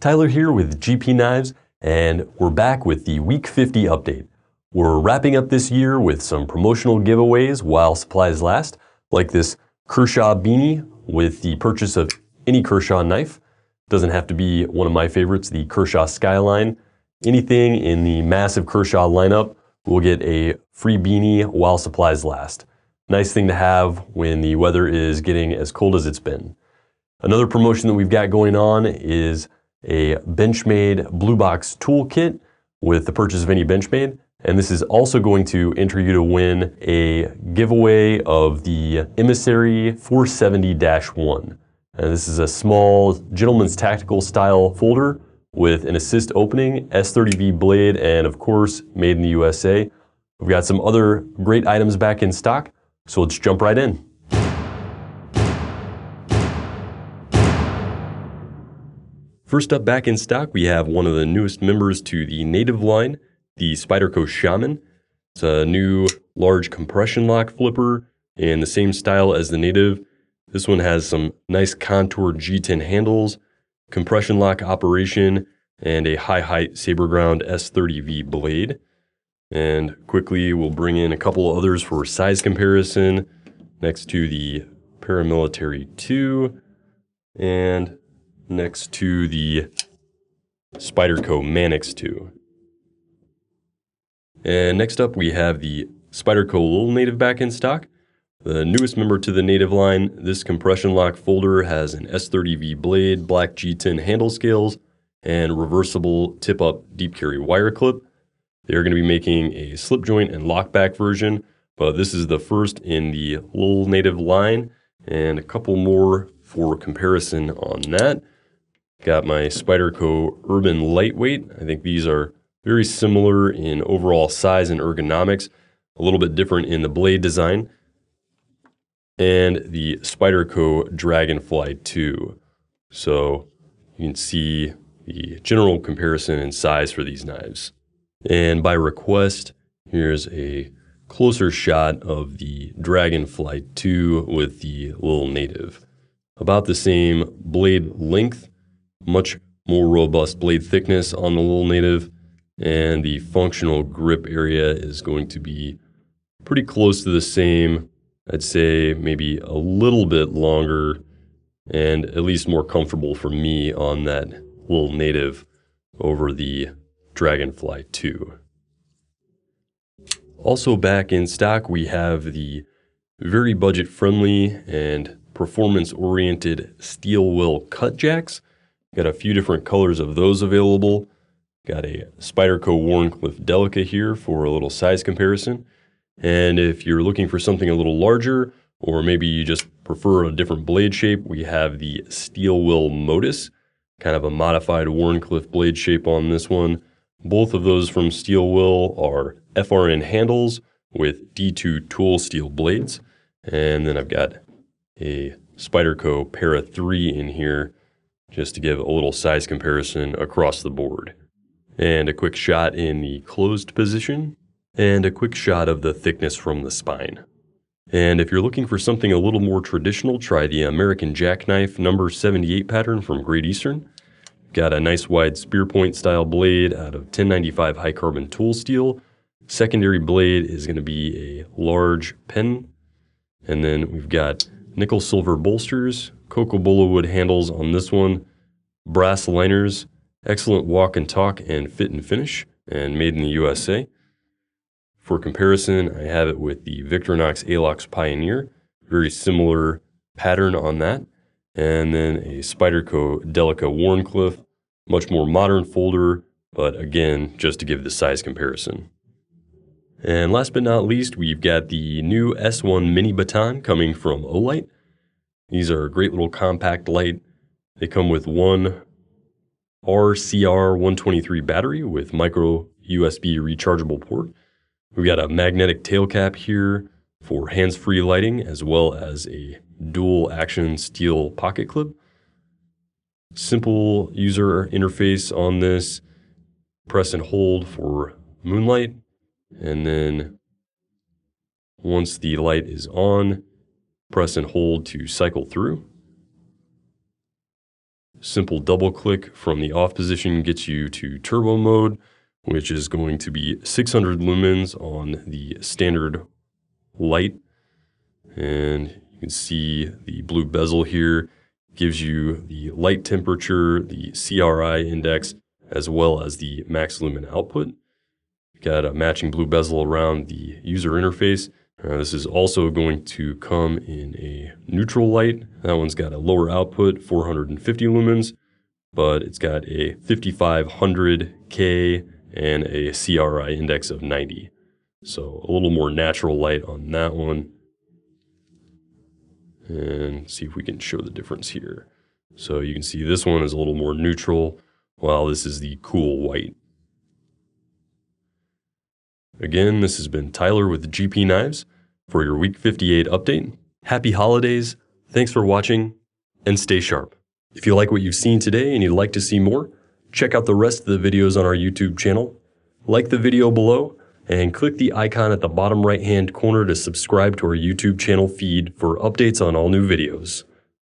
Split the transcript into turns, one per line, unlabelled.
Tyler here with GP Knives, and we're back with the Week 50 update. We're wrapping up this year with some promotional giveaways while supplies last, like this Kershaw beanie with the purchase of any Kershaw knife. Doesn't have to be one of my favorites, the Kershaw Skyline. Anything in the massive Kershaw lineup will get a free beanie while supplies last. Nice thing to have when the weather is getting as cold as it's been. Another promotion that we've got going on is a Benchmade Blue Box Toolkit with the purchase of any Benchmade. And this is also going to enter you to win a giveaway of the Emissary 470-1. And this is a small gentleman's tactical style folder with an assist opening, S30V blade, and of course, made in the USA. We've got some other great items back in stock, so let's jump right in. First up back in stock, we have one of the newest members to the native line, the Spyderco Shaman. It's a new large compression lock flipper in the same style as the native. This one has some nice contoured G10 handles, compression lock operation, and a high height saber ground S30V blade. And quickly we'll bring in a couple of others for size comparison next to the Paramilitary 2 and next to the Spyderco Manix 2. And next up we have the Spyderco Little Native back in stock. The newest member to the native line, this compression lock folder has an S30V blade, black G10 handle scales, and reversible tip-up deep carry wire clip. They're going to be making a slip joint and lockback version, but this is the first in the Little Native line, and a couple more for comparison on that. Got my Spyderco Urban Lightweight. I think these are very similar in overall size and ergonomics, a little bit different in the blade design. And the Spyderco Dragonfly 2. So you can see the general comparison in size for these knives. And by request, here's a closer shot of the Dragonfly 2 with the Little Native. About the same blade length, much more robust blade thickness on the Little Native, and the functional grip area is going to be pretty close to the same. I'd say maybe a little bit longer and at least more comfortable for me on that Little Native over the Dragonfly 2. Also back in stock, we have the very budget-friendly and performance-oriented steel will cut jacks. Got a few different colors of those available. Got a Spyderco Wharncliffe Delica here for a little size comparison. And if you're looking for something a little larger, or maybe you just prefer a different blade shape, we have the Steel Will Modus, kind of a modified Wharncliffe blade shape on this one. Both of those from Steel Will are FRN handles with D2 tool steel blades. And then I've got a Spyderco Para 3 in here just to give a little size comparison across the board. And a quick shot in the closed position, and a quick shot of the thickness from the spine. And if you're looking for something a little more traditional, try the American Jackknife number 78 pattern from Great Eastern. Got a nice wide spear point style blade out of 1095 high carbon tool steel. Secondary blade is going to be a large pen. And then we've got nickel silver bolsters, cocobolo wood handles on this one, brass liners, excellent walk and talk and fit and finish, and made in the USA. For comparison, I have it with the Victorinox Alox Pioneer, very similar pattern on that. And then a Spyderco Delica Wharncliffe, much more modern folder, but again, just to give the size comparison. And last but not least, we've got the new S1 Mini Baton coming from Olight. These are a great little compact light. They come with one RCR123 battery with micro USB rechargeable port. We've got a magnetic tail cap here for hands-free lighting, as well as a dual action steel pocket clip. Simple user interface on this. Press and hold for moonlight. And then once the light is on, press and hold to cycle through. simple double click from the off position gets you to turbo mode, which is going to be 600 lumens on the standard light. And you can see the blue bezel here gives you the light temperature, the CRI index, as well as the max lumen output. You've got a matching blue bezel around the user interface. This is also going to come in a neutral light. That one's got a lower output, 450 lumens, but it's got a 5500K and a CRI index of 90. So a little more natural light on that one. And see if we can show the difference here. So you can see this one is a little more neutral, while this is the cool white. Again, this has been Tyler with GP Knives for your Week 58 update. Happy holidays, thanks for watching, and stay sharp. If you like what you've seen today and you'd like to see more, check out the rest of the videos on our YouTube channel. Like the video below, and click the icon at the bottom right-hand corner to subscribe to our YouTube channel feed for updates on all new videos.